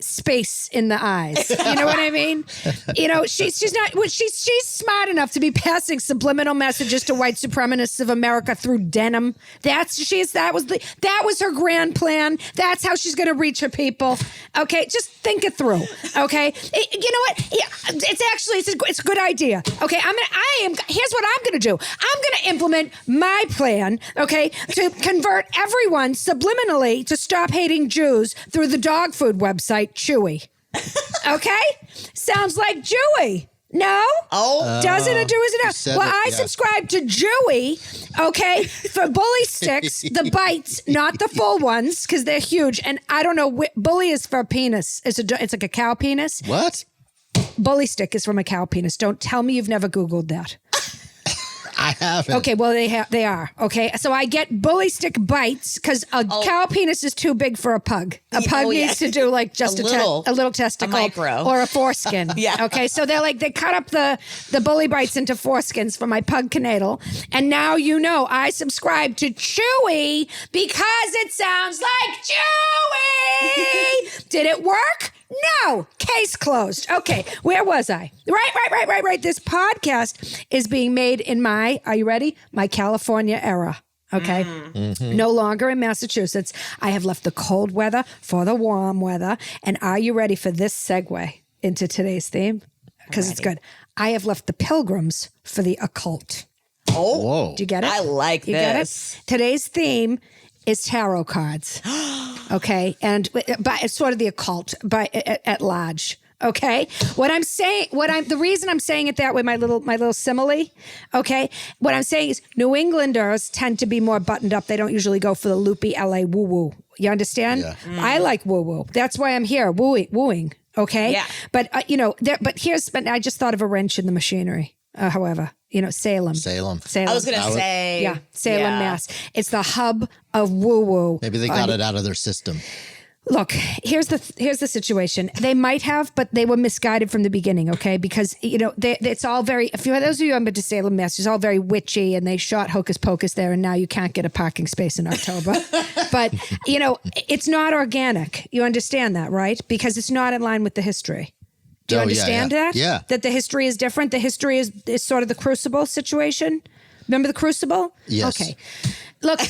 space in the eyes. You know what I mean? You know, she's not. Well, she's smart enough to be passing subliminal messages to white supremacists of America through denim. That was her grand plan. That's how she's going to reach her people. Okay, just think it through. Okay, you know what? Yeah, it's a good idea. Okay, here's what I'm going to do. I'm going to implement my plan. Okay, to convert everyone subliminally to stop hating Jews through the dog food website Chewy. Okay? Sounds like Chewy. No? Oh. Doesn't it do as it? Well, I subscribe to Chewy, okay, for bully sticks, the bites, not the full ones, because they're huge. And I don't know, bully is for a penis. It's like a cow penis. What? Bully stick is from a cow penis. Don't tell me you've never Googled that. I haven't. Okay, well, they are. Okay, so I get bully stick bites because a cow penis is too big for a pug. A pug needs to do like just a little testicle or a foreskin. Yeah. Okay, so they cut up the bully bites into foreskins for my pug canatle. And now you know I subscribe to Chewy because it sounds like Chewy. Did it work? No. Case closed. Okay, where was I? Right. This podcast is being made in are you ready? My California era. Okay. Mm-hmm. No longer in Massachusetts. I have left the cold weather for the warm weather. And are you ready for this segue into today's theme? Because it's good. I have left the pilgrims for the occult. Oh. Whoa. Do you get it? I like this. You get it? Today's theme is tarot cards. Okay. And but it's sort of the occult at large. Okay. The reason I'm saying it that way, my little simile. Okay. What I'm saying is New Englanders tend to be more buttoned up. They don't usually go for the loopy LA woo woo. You understand? Yeah. I like woo woo. That's why I'm here wooing. Okay. Yeah. But but I just thought of a wrench in the machinery. However, Salem. I was going to say. Salem, Mass. It's the hub of woo woo. Maybe they got it out of their system. Look, here's the situation. They might have, but they were misguided from the beginning, okay? Because, it's all very, those of you who have been to Salem, Mass, it's all very witchy, and they shot Hocus Pocus there, and now you can't get a parking space in October. But, it's not organic. You understand that, right? Because it's not in line with the history. Do you understand that? Yeah. That the history is different? The history is sort of the Crucible situation? Remember the Crucible? Yes. Okay. Look,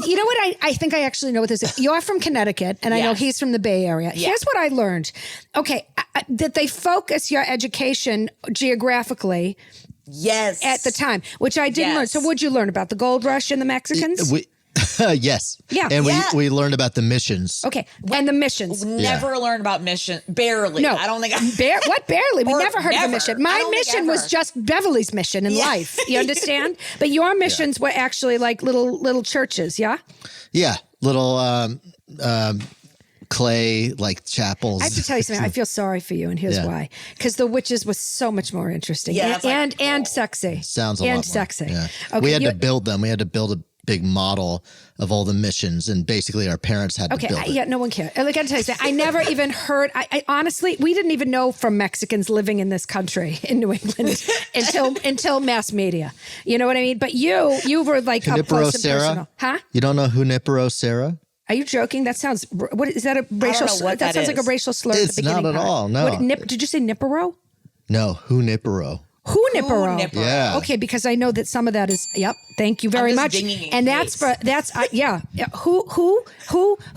you know what? I think I actually know what this is. You're from Connecticut, and I know he's from the Bay Area. Yeah. Here's what I learned. Okay, that they focus your education geographically. Yes. At the time, which I didn't learn. So what'd you learn about the gold rush and the Mexicans? Yes. Yeah. And we learned about the missions. Okay. And the missions. Never learned about mission. Barely. No. I don't think what barely? We never heard of a mission. My mission ever. was just Beverly's mission in life. You understand? But your missions were actually like little churches, yeah? Yeah. Little clay like chapels. I have to tell you something. I feel sorry for you, and here's why. Because the witches was so much more interesting and sexy. Sounds a lot more. And sexy. Yeah. Okay, we had to build them. We had to build a big model of all the missions, and basically our parents had to build it. Yeah, no one cared. Like I gotta tell you something. I never even heard. I honestly, we didn't even know from Mexicans living in this country in New England until mass media. You know what I mean? But you were like up close and personal, huh? You don't know Junipero Serra? Are you joking? That sounds. What is that a racial? That sounds like a racial slur. It's at the beginning not at all. No. Did you say Nipero? No, Junipero. Junipero. Yeah. Okay, because I know that some of that is. Yep. Thank you very much. And that's for yeah. Who Junipero? Who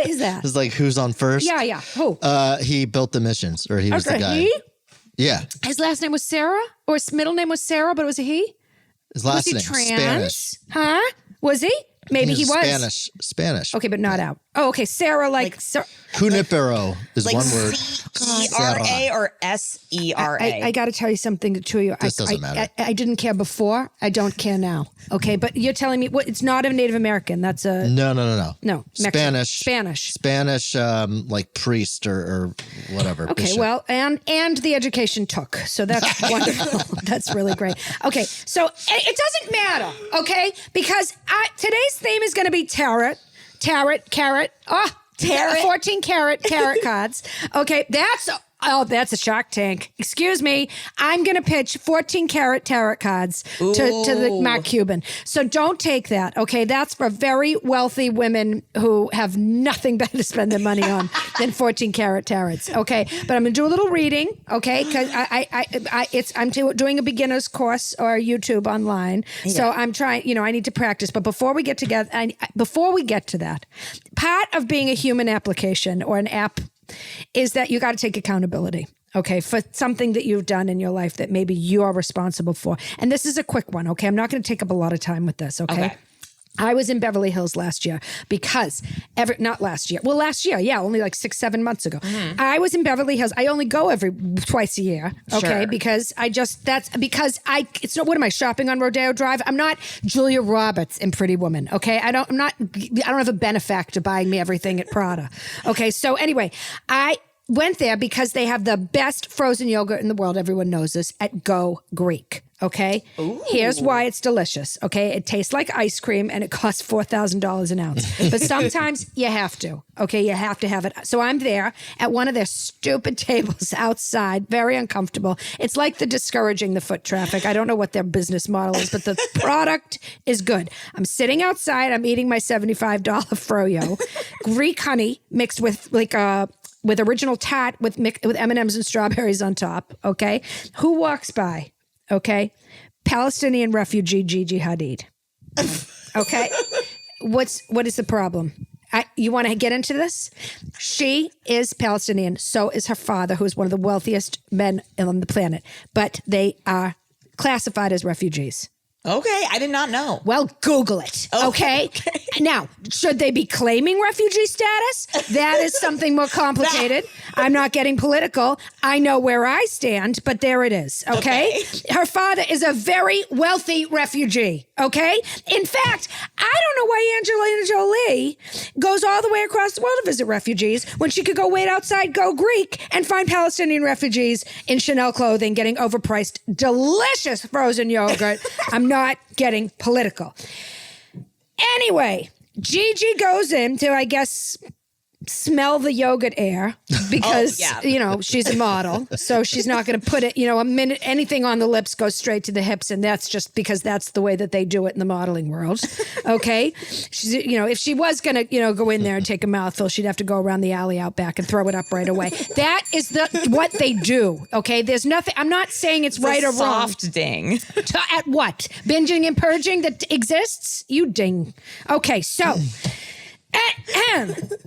is that? It's like who's on first? Yeah. Who? He built the missions, or he was the guy. He? Yeah. His last name was Sarah, or his middle name was Sarah, but was it he? His last name was he trans? Spanish. Huh? Was he? Maybe he was. Spanish. Okay, but not out. Oh, okay. Sarah, Junipero is like one word. C-E-R-A or S-E-R-A? I got to tell you something to you. This doesn't matter. I didn't care before. I don't care now. Okay, but you're telling me it's not a Native American. That's a no. No, Spanish, like priest or whatever. Okay, bishop. well, and the education took, so that's wonderful. That's really great. Okay, so it doesn't matter. Okay, because today's theme is going to be tarot, carrot. 14 karat cards. Okay, that's Oh, that's a Shark Tank. Excuse me. I'm going to pitch 14 karat tarot cards to the Mark Cuban. So don't take that. Okay. That's for very wealthy women who have nothing better to spend their money on than 14 karat tarots. Okay. But I'm going to do a little reading. Okay. Because I'm doing a beginner's course or YouTube online. Yeah. So I'm trying, I need to practice. But before we get to that, part of being a human application or an app is that you got to take accountability, okay, for something that you've done in your life that maybe you're responsible for. And this is a quick one, okay? I'm not going to take up a lot of time with this, okay? I was in Beverly Hills last year because last year, yeah, only like 6-7 months ago. Mm-hmm. I was in Beverly Hills. I only go twice a year, okay? Sure. Because what am I, shopping on Rodeo Drive? I'm not Julia Roberts in Pretty Woman, okay? I don't have a benefactor buying me everything at Prada. Okay, so anyway, I went there because they have the best frozen yogurt in the world. Everyone knows this at Go Greek. Okay. Ooh. Here's why it's delicious. Okay. It tastes like ice cream and it costs $4,000 an ounce. But sometimes you have to. Okay. You have to have it. So I'm there at one of their stupid tables outside, very uncomfortable. It's like the discouraging the foot traffic. I don't know what their business model is, but the product is good. I'm sitting outside. I'm eating my $75 froyo, Greek honey mixed with with original tat with M&Ms and strawberries on top. Okay. Who walks by? Okay. Palestinian refugee Gigi Hadid. Okay. What is the problem? You want to get into this? She is Palestinian. So is her father, who is one of the wealthiest men on the planet. But they are classified as refugees. Okay, I did not know. Well, Google it, okay? Now, should they be claiming refugee status? That is something more complicated. I'm not getting political. I know where I stand, but there it is, okay? Her father is a very wealthy refugee, okay? In fact, I don't know why Angelina Jolie goes all the way across the world to visit refugees when she could go wait outside Go Greek and find Palestinian refugees in Chanel clothing getting overpriced, delicious frozen yogurt. I'm not getting political. Anyway, Gigi goes in to, I guess, smell the yogurt air because, she's a model. So she's not going to put it, a minute, anything on the lips goes straight to the hips. And that's just because that's the way that they do it in the modeling world. Okay. She's, if she was going to, go in there and take a mouthful, she'd have to go around the alley out back and throw it up right away. That is what they do. Okay. There's nothing, I'm not saying it's right or wrong. Soft ding. At what? Binging and purging that exists? You ding. Okay. So,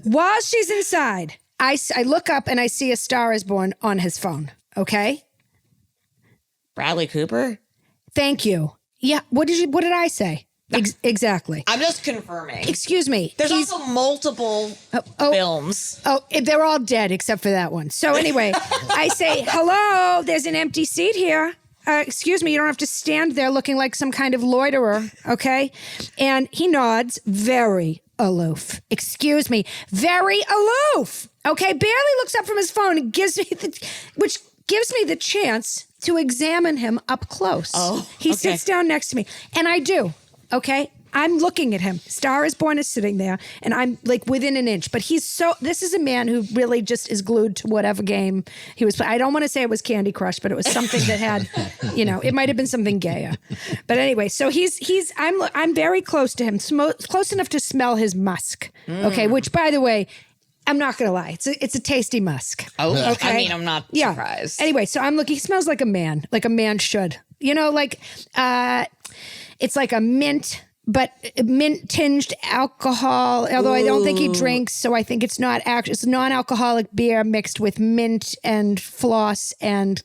while she's inside, I look up and I see A Star Is Born on his phone. Okay. Bradley Cooper? Thank you. Yeah. What did I say? Exactly. I'm just confirming. Excuse me. There's also multiple films. Oh, they're all dead except for that one. So anyway, I say, hello, there's an empty seat here. Excuse me, you don't have to stand there looking like some kind of loiterer, okay? And he nods, very aloof. Excuse me, very aloof. Okay, barely looks up from his phone and which gives me the chance to examine him up close. Oh, he sits down next to me, and I do. Okay, I'm looking at him. Star Is Born is sitting there, and I'm like within an inch. But this is a man who really just is glued to whatever game he was playing. I don't want to say it was Candy Crush, but it was something that had, it might have been something gayer. But anyway, so I'm very close to him, close enough to smell his musk. Okay, which by the way, I'm not going to lie. It's a tasty musk. Oh, okay. I mean, I'm not surprised. Anyway, so I'm looking, he smells like a man should. It's like a mint, but mint tinged alcohol, although I don't think he drinks. So I think it's non-alcoholic beer mixed with mint and floss and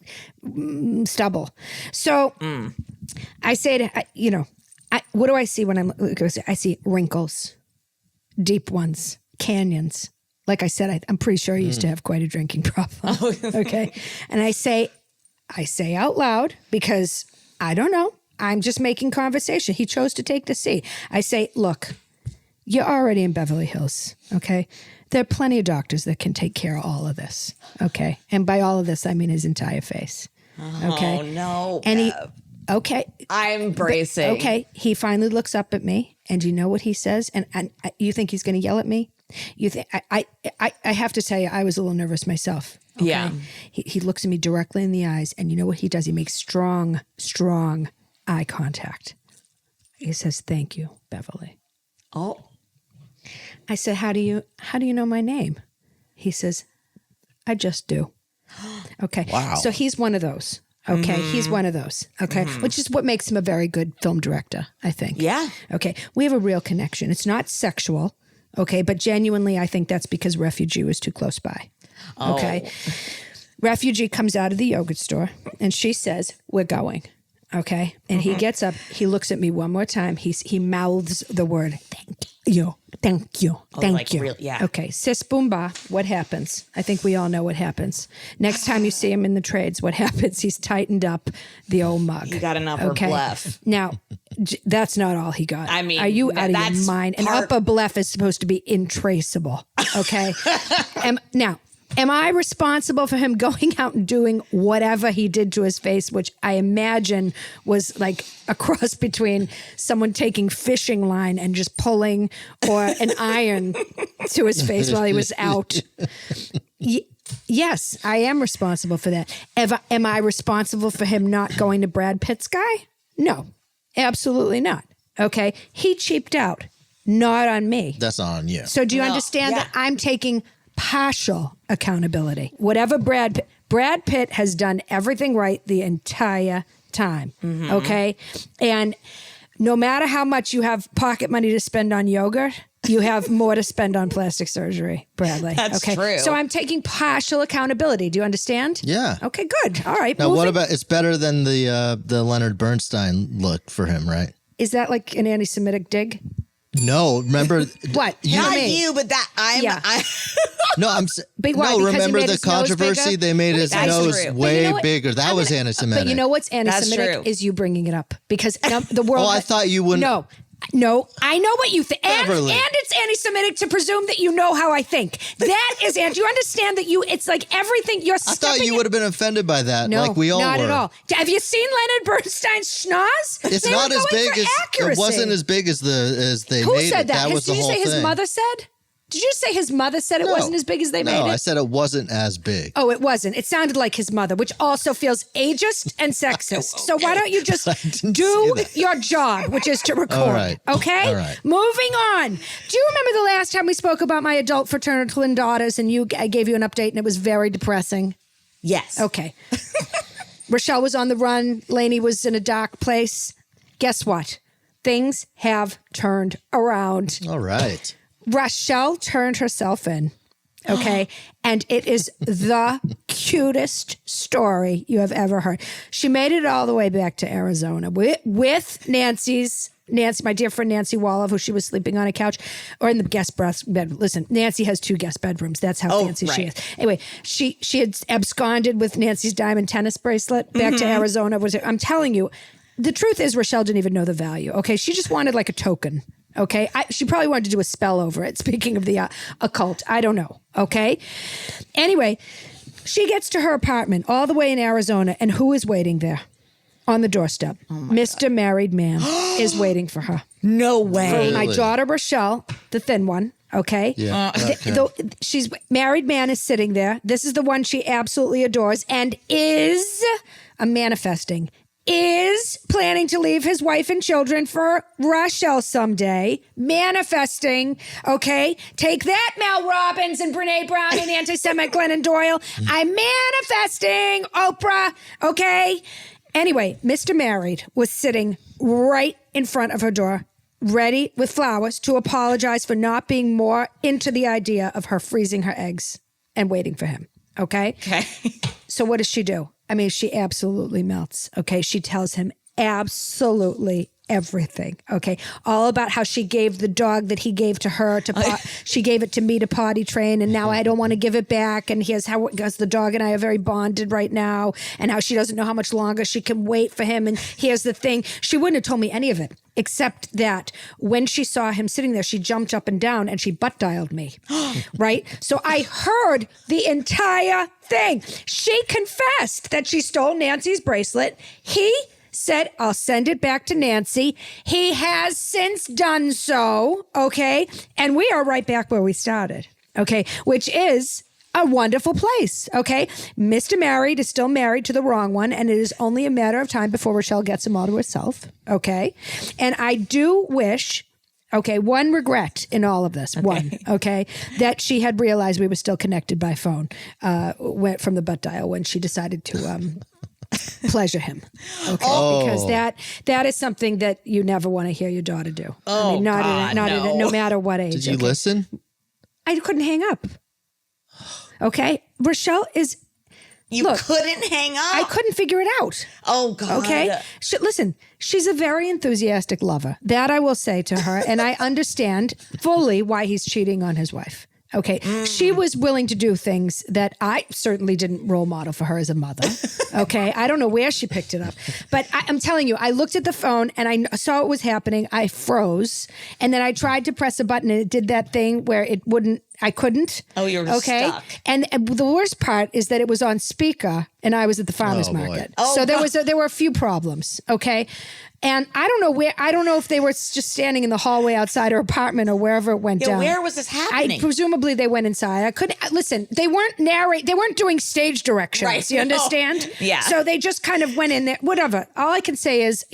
stubble. So I say to, what do I see when I see wrinkles, deep ones, canyons. Like I said, I'm pretty sure I used to have quite a drinking problem. Okay. And I say out loud because I don't know. I'm just making conversation. He chose to take the seat. I say, look, you're already in Beverly Hills, okay? There are plenty of doctors that can take care of all of this, okay? And by all of this, I mean his entire face, okay? Oh, no, and Bev. I'm bracing. Okay, he finally looks up at me, and you know what he says? And you think he's going to yell at me? You think I have to tell you, I was a little nervous myself. Okay? Yeah. He looks at me directly in the eyes, and you know what he does? He makes strong, strong eye contact. He says, "Thank you, Beverly." Oh. I said, how do you know my name? He says, "I just do." Okay. Wow. So he's one of those. Okay. He's one of those. Okay. Which is what makes him a very good film director, I think. Yeah. Okay. We have a real connection. It's not sexual. Okay. But genuinely, I think that's because Refugee was too close by. Okay. Refugee comes out of the yogurt store and she says, "We're going." Okay. And he gets up, he looks at me one more time. He mouths the word, "Thank you. Thank you. Thank like you." yeah. Okay. Sis boomba, what happens? I think we all know what happens. Next time you see him in the trades, what happens? He's tightened up the old mug. He got an upper bluff. Now, that's not all he got. I mean, are you out of that's your mind? An upper bluff is supposed to be intraceable. Okay. Am I responsible for him going out and doing whatever he did to his face, which I imagine was like a cross between someone taking fishing line and just pulling, or an iron to his face while he was out? Yes, I am responsible for that. Am I responsible for him not going to Brad Pitt's guy? No, absolutely not. Okay. He cheaped out, not on me. That's on you. So do you understand that I'm taking partial accountability? Whatever Brad Pitt has done everything right the entire time. Okay. And no matter how much you have pocket money to spend on yogurt, you have more to spend on plastic surgery, Bradley. That's true. So I'm taking partial accountability. Do you understand? Yeah. Okay, good. All right. Now, what about, it's better than the Leonard Bernstein look for him, right? Is that like an anti-Semitic dig? No, remember What? Not me. you, but that No, I'm. But why? No, Because he remember made the his nose controversy? bigger? They made his That's nose true. way But you know what? bigger. That was anti-Semitic. But you know what's anti-Semitic true. is you bringing it up, because the world. Oh, I thought you wouldn't. No, I know what you think, and Beverly. it's anti-Semitic to presume that you know how I think. That is, and you understand that it's like everything you're. I thought you would have been offended by that, No, like we all not were. at all. Have you seen Leonard Bernstein's schnoz? It's They not were as going big for as accuracy. it wasn't as big as they Who made said it. that? That was the Did you whole say thing. his mother said? Did you say his mother said it wasn't as big as they made it? No, I said it wasn't as big. Oh, it wasn't. It sounded like his mother, which also feels ageist and sexist. So why don't you just do your job, which is to record? All right. Okay? All right. Moving on. Do you remember the last time we spoke about my adult fraternal twin daughters and I gave you an update and it was very depressing? Yes. Okay. Rochelle was on the run. Lainey was in a dark place. Guess what? Things have turned around. All right. Rochelle turned herself in, okay? And it is the cutest story you have ever heard. She made it all the way back to Arizona with Nancy, my dear friend Nancy Wolof, who she was sleeping on a couch or in the guest bed. Listen, Nancy has 2 guest bedrooms. That's how fancy she is. Anyway, she had absconded with Nancy's diamond tennis bracelet back to Arizona. I'm telling you, the truth is Rochelle didn't even know the value, okay? She just wanted like a token. Okay, she probably wanted to do a spell over it. Speaking of the occult, I don't know. Okay, anyway, she gets to her apartment all the way in Arizona, and who is waiting there on the doorstep? Mr. Married Man is waiting for her. No way. For my daughter Rochelle, the thin one. Okay, Yeah. she's married man is sitting there. This is the one she absolutely adores and is manifesting. Is planning to leave his wife and children for Rochelle someday. Manifesting, okay? Take that, Mel Robbins and Brene Brown and anti-Semitic Glennon Doyle. I'm manifesting, Oprah, okay? Anyway, Mr. Married was sitting right in front of her door, ready with flowers to apologize for not being more into the idea of her freezing her eggs and waiting for him, okay? Okay. So what does she do? I mean, she absolutely melts. Okay. She tells him absolutely everything. Okay. All about how she gave the dog that he gave to her she gave it to me to potty train. And now I don't want to give it back. And here's how because the dog and I are very bonded right now. And how she doesn't know how much longer she can wait for him. And here's the thing. She wouldn't have told me any of it, except that when she saw him sitting there, she jumped up and down and she butt dialed me. Right. So I heard the entire thing. She confessed that she stole Nancy's bracelet. He said, I'll send it back to Nancy. He has since done so, okay? And we are right back where we started, okay? Which is a wonderful place. Okay. Mr. Married is still married to the wrong one, and it is only a matter of time before Rochelle gets him all to herself. Okay. And I do wish, one regret in all of this. That she had realized we were still connected by phone went from the butt dial when she decided to pleasure him. Because that is something that you never want to hear your daughter do. No matter what age. Did you listen? I couldn't hang up. Okay. Rochelle is... couldn't hang up? I couldn't figure it out. Oh, God. Okay. Listen, she's a very enthusiastic lover. That I will say to her. And I understand fully why he's cheating on his wife. Okay. She was willing to do things that I certainly didn't role model for her as a mother. Okay. I don't know where she picked it up. But I'm telling you, I looked at the phone and I saw it was happening. I froze. And then I tried to press a button and it did that thing where it wouldn't. I couldn't. Oh, you were stuck. And the worst part is that it was on speaker and I was at the farmer's market. So there were a few problems. Okay. And I don't know if they were just standing in the hallway outside her apartment or wherever it went down. Where was this happening? Presumably they went inside. Listen, they weren't doing stage directions. Right. You understand? Yeah. So they just kind of went in there, whatever. All I can say is,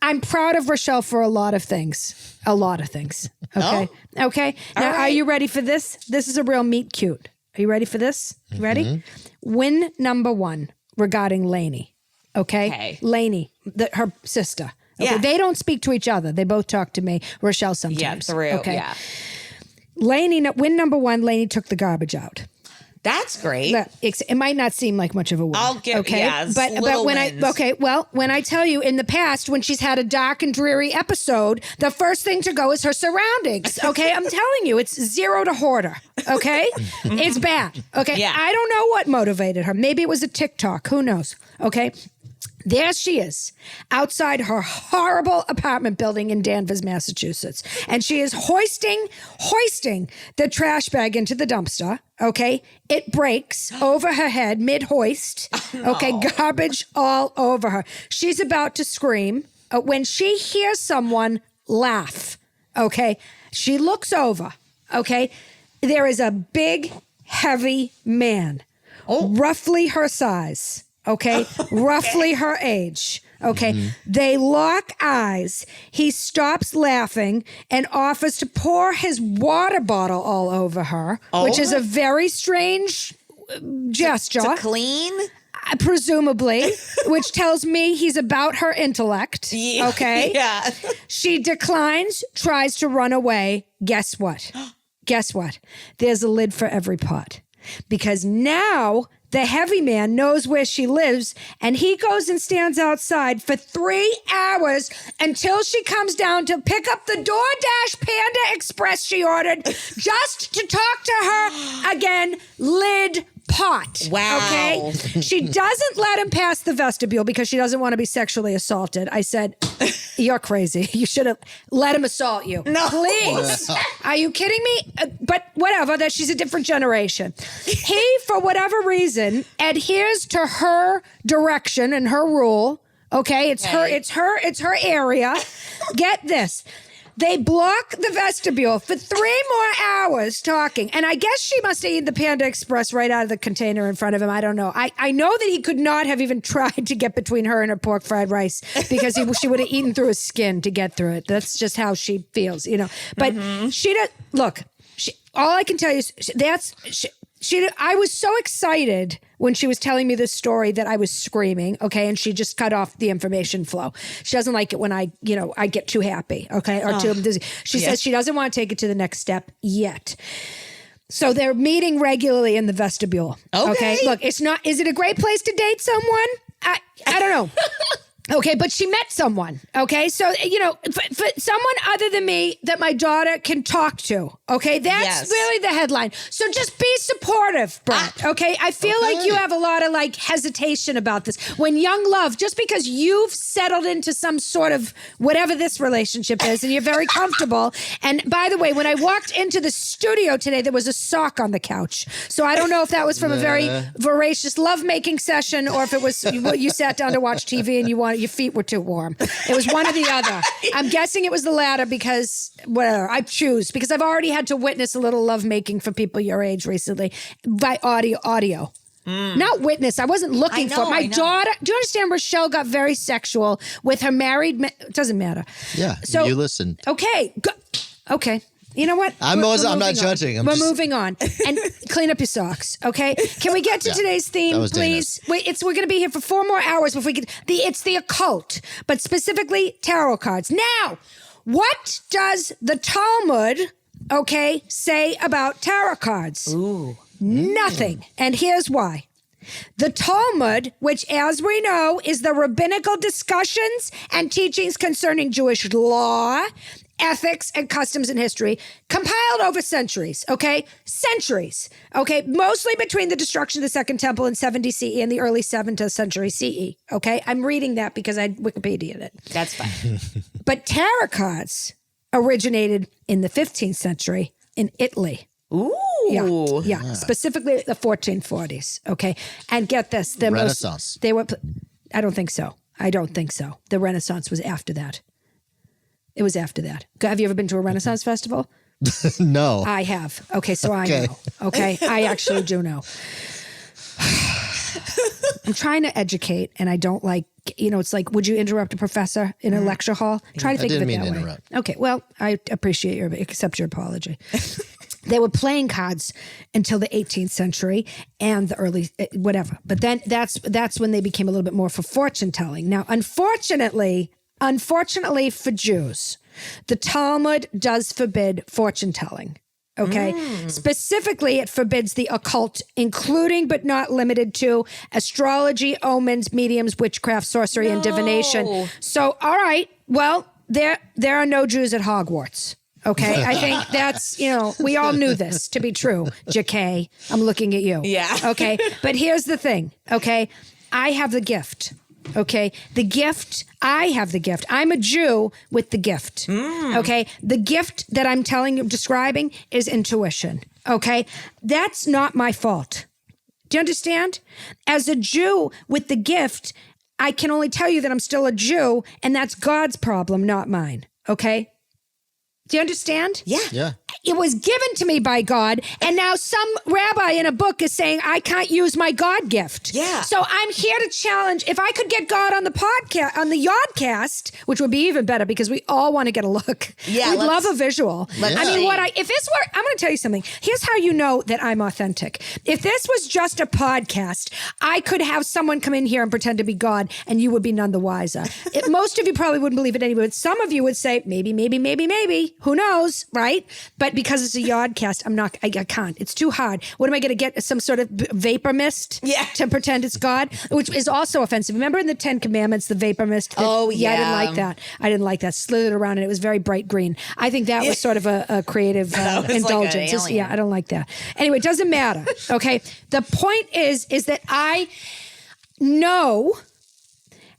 I'm proud of Rochelle for a lot of things. A lot of things. Okay. Oh. Okay. Now, Are you ready for this? This is a real meet cute. Are you ready for this? You ready? Win number 1 regarding Lainey. Okay. Lainey, her sister. Okay. Yeah. They don't speak to each other. They both talk to me. Rochelle sometimes. Yeah, through. Okay. Yeah. Lainey, win number 1, Lainey took the garbage out. That's great. It might not seem like much of a win. I'll give but when wins. when I tell you in the past when she's had a dark and dreary episode, the first thing to go is her surroundings. Okay, I'm telling you, it's zero to hoarder. Okay, it's bad. Okay, Yeah. I don't know what motivated her. Maybe it was a TikTok. Who knows? Okay. There she is outside her horrible apartment building in Danvers, Massachusetts. And she is hoisting the trash bag into the dumpster. Okay. It breaks over her head mid-hoist. Okay. Garbage all over her. She's about to scream when she hears someone laugh. Okay. She looks over. Okay. There is a big, heavy man, roughly her size. Okay. Roughly her age. Okay. They lock eyes. He stops laughing and offers to pour his water bottle all over her, which is a very strange gesture. To clean? Presumably, which tells me he's about her intellect. Yeah. Okay. Yeah. She declines, tries to run away. Guess what? Guess what? There's a lid for every pot. Because now the heavy man knows where she lives, and he goes and stands outside for 3 hours until she comes down to pick up the DoorDash Panda Express she ordered just to talk to her again. Lid pot. Wow. Okay. She doesn't let him pass the vestibule because she doesn't want to be sexually assaulted. I said, you're crazy. You should have let him assault you. No. Please. Are you kidding me? But whatever, that she's a different generation. He, for whatever reason, adheres to her direction and her rule. Okay. It's her area. Get this. They block the vestibule for 3 more hours talking. And I guess she must have eaten the Panda Express right out of the container in front of him. I don't know. I know that he could not have even tried to get between her and her pork fried rice because she would have eaten through his skin to get through it. That's just how she feels, But she does. Look, all I can tell you is I was so excited when she was telling me this story that I was screaming, okay, and she just cut off the information flow. She doesn't like it when I get too happy, okay, or too dizzy. She says she doesn't want to take it to the next step yet. So they're meeting regularly in the vestibule. Okay. Look, is it a great place to date someone? I don't know. Okay, but she met someone. Okay, so for someone other than me that my daughter can talk to. Okay, that's really the headline. So just be supportive, Brett. Okay, I feel like you have a lot of hesitation about this. When young love, just because you've settled into some sort of whatever this relationship is, and you're very comfortable. And by the way, when I walked into the studio today, there was a sock on the couch. So I don't know if that was from a very voracious lovemaking session, or if it was you sat down to watch TV and you your feet were too warm. It was one or the other. I'm guessing it was the latter because whatever I choose because I've already had to witness a little lovemaking for people your age recently by audio. Not witness. I wasn't looking for it. My daughter. Do you understand? Rochelle got very sexual with her married. It doesn't matter. Yeah. So you listened. Okay. Okay. You know what? I'm not moving judging. on. We're moving on. And clean up your socks, okay? Can we get to today's theme, please? We're going to be here for 4 more hours before we get... It's the occult, but specifically tarot cards. Now, what does the Talmud, okay, say about tarot cards? Ooh. Nothing. And here's why. The Talmud, which, as we know, is the rabbinical discussions and teachings concerning Jewish law, ethics, and customs and history, compiled over centuries, okay? Centuries, okay? Mostly between the destruction of the Second Temple in 70 CE and the early 7th century CE, okay? I'm reading that because I Wikipedia'd it. That's fine. But tarot cards originated in the 15th century in Italy. Ooh. Yeah. Specifically the 1440s, okay? And get this. The Renaissance. I don't think so. The Renaissance was after that. It was after that. Have you ever been to a Renaissance festival? No. I have. Okay, so I know. Okay, I actually do know. I'm trying to educate, and I don't like, it's like, would you interrupt a professor in a lecture hall? Try to think of it that way. Interrupt. Okay, well, I appreciate accept your apology. They were playing cards until the 18th century and the early whatever. But then that's when they became a little bit more for fortune telling. Now, unfortunately for Jews, the Talmud does forbid fortune telling. Okay. Specifically, it forbids the occult, including but not limited to astrology, omens, mediums, witchcraft, sorcery, and divination. So, all right. Well, there are no Jews at Hogwarts. Okay. I think that's, we all knew this to be true. JK, I'm looking at you. Yeah. Okay. But here's the thing. Okay. I have the gift. Okay. I have the gift. I'm a Jew with the gift. Okay. The gift that I'm describing is intuition. Okay. That's not my fault. Do you understand? As a Jew with the gift, I can only tell you that I'm still a Jew, and that's God's problem, not mine. Okay. Do you understand? Yeah. It was given to me by God, and now some rabbi in a book is saying I can't use my God gift. Yeah. So I'm here to challenge. If I could get God on the podcast, on the Yodcast, which would be even better because we all want to get a look. Yeah, we'd love a visual. I mean, if this were, I'm going to tell you something. Here's how you know that I'm authentic. If this was just a podcast, I could have someone come in here and pretend to be God, and you would be none the wiser. Most of you probably wouldn't believe it anyway, but some of you would say maybe. Who knows, right? But because it's a Yodcast, I can't. It's too hard. What am I going to get? Some sort of vapor mist to pretend it's God, which is also offensive. Remember in the 10 Commandments, the vapor mist? I didn't like that. Slithered around and it was very bright green. I think that was sort of a creative indulgence. Like I don't like that. Anyway, it doesn't matter. Okay. The point is that I know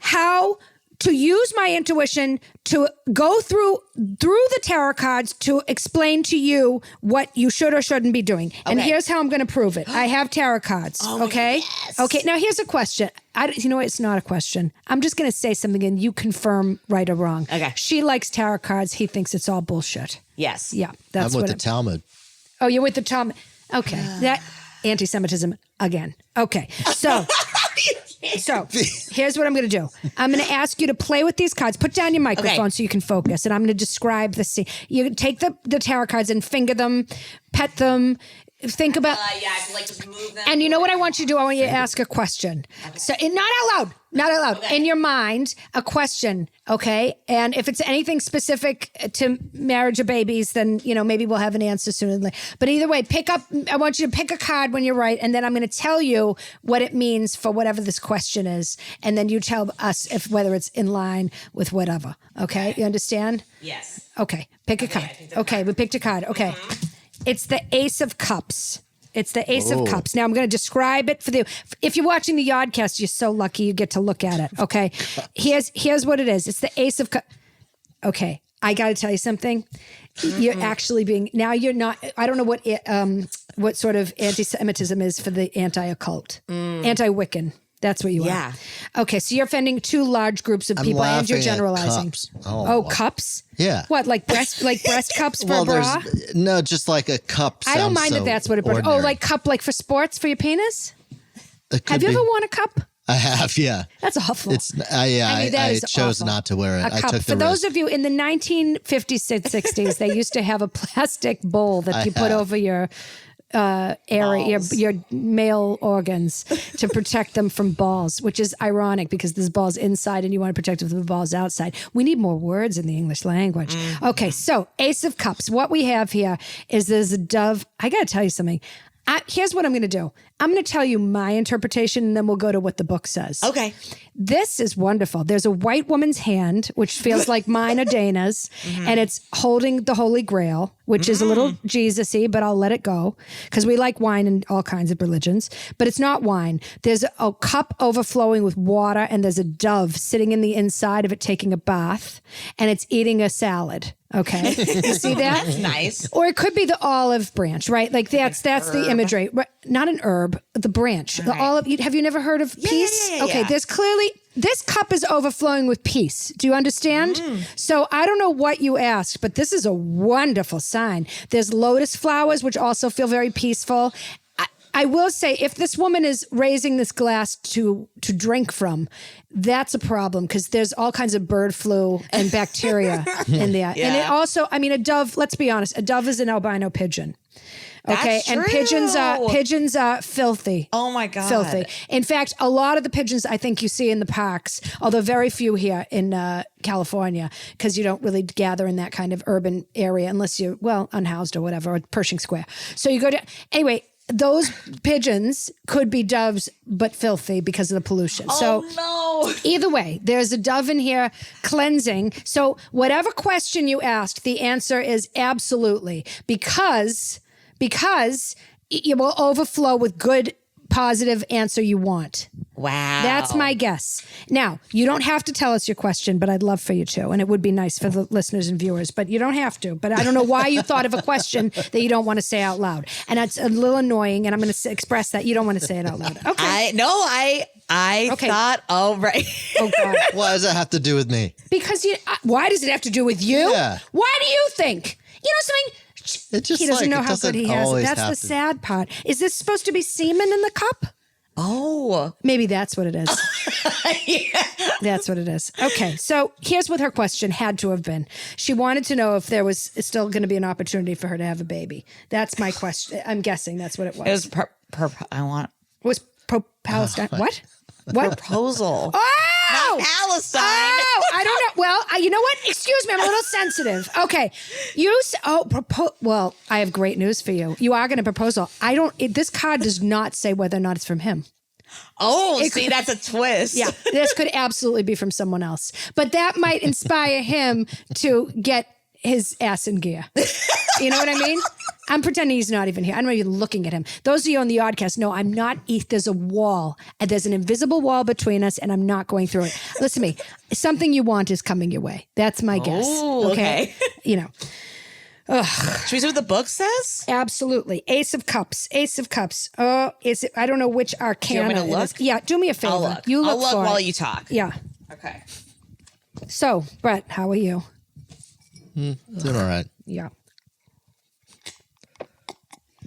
how to use my intuition to go through the tarot cards to explain to you what you should or shouldn't be doing. And here's how I'm going to prove it. I have tarot cards. Okay. Yes. Okay. Now here's a question. You know what? It's not a question. I'm just going to say something and you confirm right or wrong. Okay. She likes tarot cards. He thinks it's all bullshit. Yes. Yeah. That's I'm with the Talmud. Oh, you're with the Talmud. Okay. That anti-Semitism again. Okay. So here's what I'm going to do. I'm going to ask you to play with these cards. Put down your microphone so you can focus. And I'm going to describe the scene. You take the tarot cards and finger them, pet them, think about. I have to just move them. And you know what I want you to do? I want you to ask a question. Okay. So not out loud. Okay. In your mind, a question. Okay. And if it's anything specific to marriage or babies, then, maybe we'll have an answer sooner than later. But either way, I want you to pick a card when you're right. And then I'm going to tell you what it means for whatever this question is. And then you tell us whether it's in line with whatever. Okay. You understand? Yes. Okay. Pick a card. Okay. We picked a card. Okay. It's the Ace of Cups. It's the Ace of Cups. Now I'm going to describe it for you. If you're watching the Yodcast, you're so lucky you get to look at it. Okay. Here's what it is. It's the Ace of Cups. Okay. I got to tell you something. You're actually you're not, I don't know what sort of anti-Semitism is for the anti-occult, anti-Wiccan. That's what you Yeah. are. Okay, so you're offending two large groups of I'm people, and you're laughing at generalizing. cups. Oh, cups? Yeah. What, like breast cups for a bra? No, just like a cup. I don't sounds mind so if that's what it. Oh, ordinary. like cup, like for sports for your penis. It could Have you be. ever worn a cup? I have, yeah. That's awful. It's I that is chose awful. not to wear it. A I cup. took the For those risk. of you in the 1950s, 60s, they used to have a plastic bowl that you put over your area, your male organs to protect them from balls, which is ironic because there's balls inside and you want to protect them from the balls outside. We need more words in the English language. Okay, so Ace of Cups. What we have here is there's a dove. I got to tell you something. Here's what I'm going to do. I'm going to tell you my interpretation, and then we'll go to what the book says. Okay. This is wonderful. There's a white woman's hand, which feels like mine or Dana's, and it's holding the Holy Grail, which is a little Jesus-y, but I'll let it go because we like wine in all kinds of religions. But it's not wine. There's a cup overflowing with water, and there's a dove sitting in the inside of it taking a bath, and it's eating a salad. Okay, you see that? Nice. Or it could be the olive branch, right? Like that's the imagery. Right? Not an herb, the branch. The olive. Have you never heard of peace? yeah, Okay, yeah. there's clearly this cup is overflowing with peace. Do you understand? So I don't know what you asked, but this is a wonderful sign. There's lotus flowers, which also feel very peaceful. I will say, if this woman is raising this glass to drink from, that's a problem because there's all kinds of bird flu and bacteria in there. Yeah. And it also, I mean, a dove, let's be honest, a dove is an albino pigeon. Okay, That's and true. pigeons are filthy. Oh my God. Filthy. In fact, a lot of the pigeons I think you see in the parks, although very few here in California, because you don't really gather in that kind of urban area unless you're, well, unhoused or whatever, or Pershing Square. So you go to, anyway, those pigeons could be doves, but filthy because of the pollution. So no. either way, there's a dove in here cleansing. So whatever question you asked, the answer is absolutely because it will overflow with good, positive answer you want. Wow. That's my guess. Now, you don't have to tell us your question, but I'd love for you to. And it would be nice for the listeners and viewers, but you don't have to. But I don't know why you thought of a question that you don't want to say out loud. And that's a little annoying. And I'm going to express that you don't want to say it out loud. Okay. I Okay. thought, oh, right. Oh, God. What does that have to do with me? Because why does it have to do with you? Yeah. Why do you think? You know something? It just He doesn't like, know it how good doesn't he has it. always That's have the to- sad part. Is this supposed to be semen in the cup? Oh. Maybe that's what it is. That's what it is. Okay, so here's what her question had to have been. She wanted to know if there was still going to be an opportunity for her to have a baby. That's my question. I'm guessing that's what it was. It was I want Was pro-Palestine. What? What? proposal. Oh! Not Palestine. Oh, I don't know. Well, you know what? Excuse me, I'm a little sensitive. Okay, well, I have great news for you. You are going to propose. This card does not say whether or not it's from him. Oh, see, that's a twist. Yeah, this could absolutely be from someone else, but that might inspire him to get his ass in gear. You know what I mean? I'm pretending he's not even here. I'm not even looking at him. Those of you on the Oddcast know I'm not. There's a wall. And there's an invisible wall between us, and I'm not going through it. Listen to me. Something you want is coming your way. That's my guess. Oh, okay. You know. Should we see what the book says? Absolutely. Ace of Cups. Ace of Cups. Oh, is it? I don't know which arcana me to it look? is. Yeah, do me a favor. I'll look. You look I'll look for while it. you talk. Yeah. Okay. So, Brett, how are you? Doing all right. Yeah.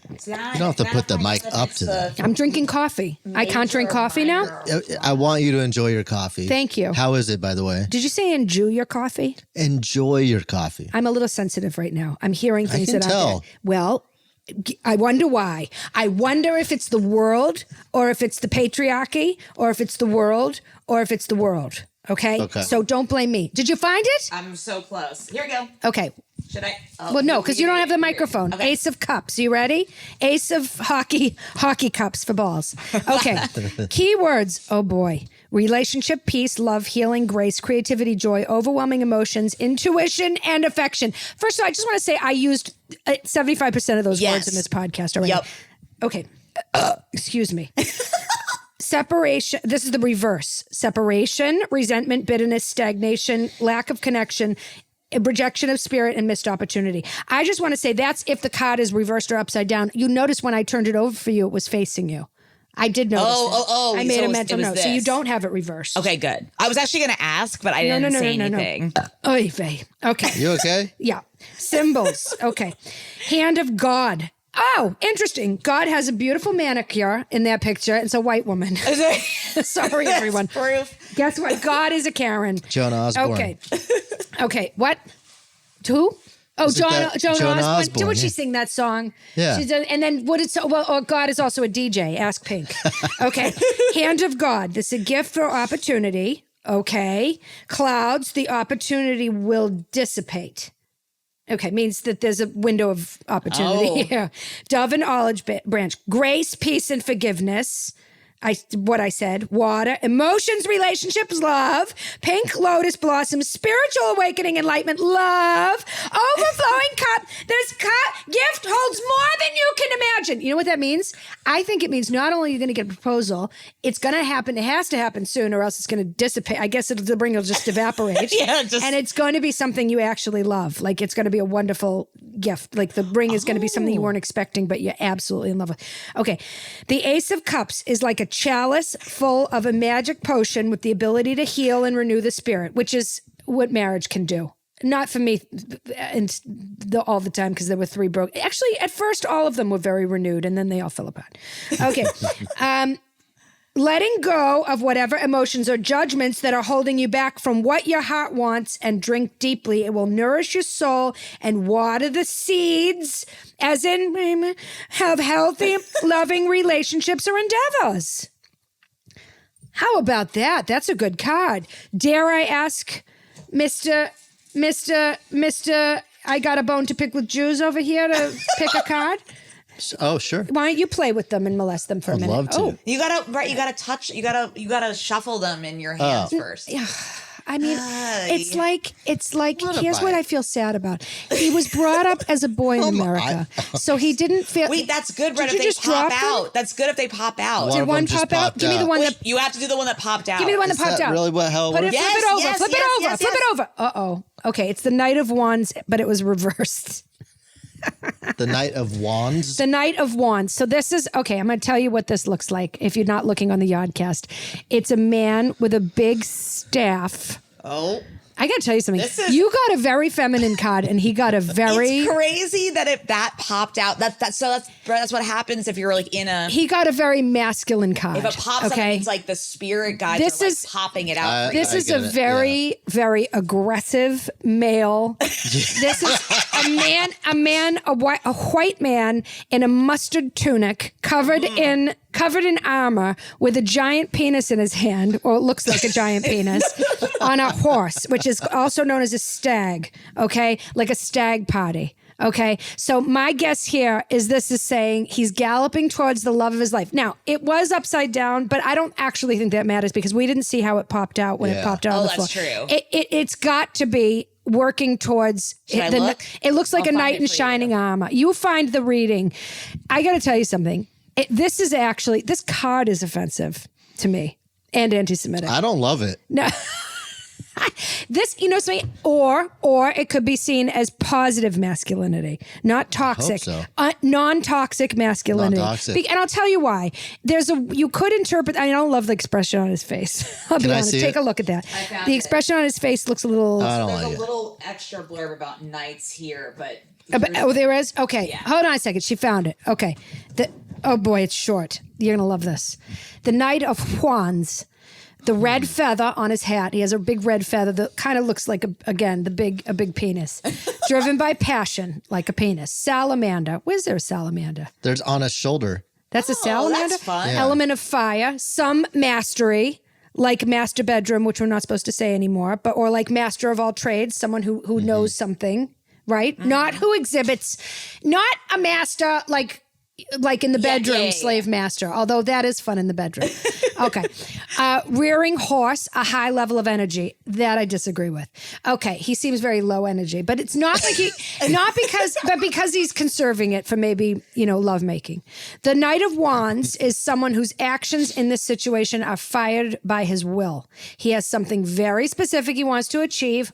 You don't have to put the mic up to that. I'm drinking coffee. I can't drink coffee now? I want you to enjoy your coffee. Thank you. How is it, by the way? Did you say enjoy your coffee? Enjoy your coffee. I'm a little sensitive right now. I'm hearing things can that tell. aren't there. Well, I wonder why. I wonder if it's the world or if it's the patriarchy or if it's the world or if it's the world. Okay? Okay. So don't blame me. Did you find it? I'm so close. Here we go. Okay. Should I? Oh, Well, no, because you don't have the here. microphone. Okay. Ace of Cups. You ready? Ace of hockey cups for balls. Okay. Keywords. Oh boy. Relationship, peace, love, healing, grace, creativity, joy, overwhelming emotions, intuition, and affection. First of all, I just want to say I used 75% of those Yes. words in this podcast already. Yep. Okay. Excuse me. Separation. This is the reverse. Separation, resentment, bitterness, stagnation, lack of connection, rejection of spirit, and missed opportunity. I just want to say that's if the card is reversed or upside down. You notice when I turned it over for you, it was facing you. I did notice. Oh, I made so a it was- mental it was note. So you this. don't have it reversed. Okay, good. I was actually going to ask, but I didn't say anything. Oy vey. Okay. You okay? Yeah. Symbols. Okay. Hand of God. Oh, interesting. God has a beautiful manicure in that picture. It's a white woman. Sorry, everyone. Proof. Guess what? God is a Karen. Joan Osborne. Okay. Okay. What? Who? Oh, Is it that Joan Osborne. Osborne, Did she yeah. sing that song? Yeah. She did, and then what is God is also a DJ. Ask Pink. Okay. Hand of God. This is a gift or opportunity. Okay. Clouds. The opportunity will dissipate. Okay, means that there's a window of opportunity here. Dove and olive branch. Grace, peace, and forgiveness. What I said. Water, emotions, relationships, love. Pink lotus blossoms, spiritual awakening, enlightenment, love. Overflowing cup. This gift holds more than you can imagine. You know what that means? I think it means not only are you going to get a proposal, it's going to happen. It has to happen soon, or else it's going to dissipate. I guess the ring will just evaporate. And it's going to be something you actually love. Like it's going to be a wonderful gift. Like the ring is going to be something you weren't expecting, but you're absolutely in love with. Okay, the Ace of Cups is like a chalice full of a magic potion with the ability to heal and renew the spirit, which is what marriage can do. Not for me all the time because there were 3 broke. Actually, at first, all of them were very renewed and then they all fell apart. Okay. Letting go of whatever emotions or judgments that are holding you back from what your heart wants and drink deeply. It will nourish your soul and water the seeds, as in have healthy, loving relationships or endeavors. How about that? That's a good card. Dare I ask, Mr. I got a bone to pick with Jews over here to pick a card? Oh, sure. Why don't you play with them and molest them for a I'd minute? love to. Oh, You gotta touch. You gotta shuffle them in your hands first. I mean, it's like here's about what it? I feel sad about. He was brought up as a boy in America, so he didn't feel. Wait, that's good, Brett. Did If you they just pop drop out, that's good if they pop out. One Did of one them just pop out? popped Give me the out. one Wait, that. you have to do the one that popped out. Give me the one that Is popped that out. really how it Put it, works? flip it over. Yes, Flip it yes, over. yes, Flip yes. it over. Uh-oh. Okay, it's the Knight of Wands, but it was reversed. The Knight of Wands. The Knight of Wands. So this is, okay, I'm going to tell you what this looks like if you're not looking on the Yodcast. It's a man with a big staff. Oh, I got to tell you something. This is- You got a very feminine card and he got a very... it's crazy that if that popped out, that's what happens if you're like in a. He got a very masculine card. If it pops up, okay? it's like the spirit guides This are like is- popping it out. for This you. is get a it, very, very aggressive male. This is a white man in a mustard tunic, covered in armor, with a giant penis in his hand, or it looks like a giant penis, on a horse, which is also known as a stag. Okay, like a stag party. Okay, so my guess here is this is saying he's galloping towards the love of his life. Now, it was upside down, but I don't actually think that matters because we didn't see how it popped out when it Yeah. popped out on the floor. that's true. It's got to be working towards I look? It looks like I'll a find knight it in for you. shining armor. You find the reading. I got to tell you something. This card is offensive to me and anti-Semitic. I don't love it. No. This, something, or it could be seen as positive masculinity, not toxic, so. non-toxic masculinity. Non-toxic. And I'll tell you why. You could interpret. I don't love the expression on his face. I'll be Can I honest. see Take it? a look at that. found The it. expression on his face looks a little. I don't There's like a it. little extra blurb about knights here, but Oh, there is? Okay. Hold on a second. She found it. Okay. Oh boy, it's short. You're going to love this. The Knight of Wands. The red feather on his hat. He has a big red feather that kind of looks like, a big penis. Driven by passion, like a penis. Salamander. Where's there a salamander? There's on his shoulder. That's a salamander? that's fun. Yeah. Element of fire. Some mastery, like master bedroom, which we're not supposed to say anymore, or like master of all trades, someone who knows something, right? Not who exhibits, not a master like in the bedroom, yeah. slave master, although that is fun in the bedroom. Okay. Rearing horse, a high level of energy. That I disagree with. Okay. He seems very low energy, but it's not like because he's conserving it for maybe, lovemaking. The Knight of Wands is someone whose actions in this situation are fired by his will. He has something very specific he wants to achieve,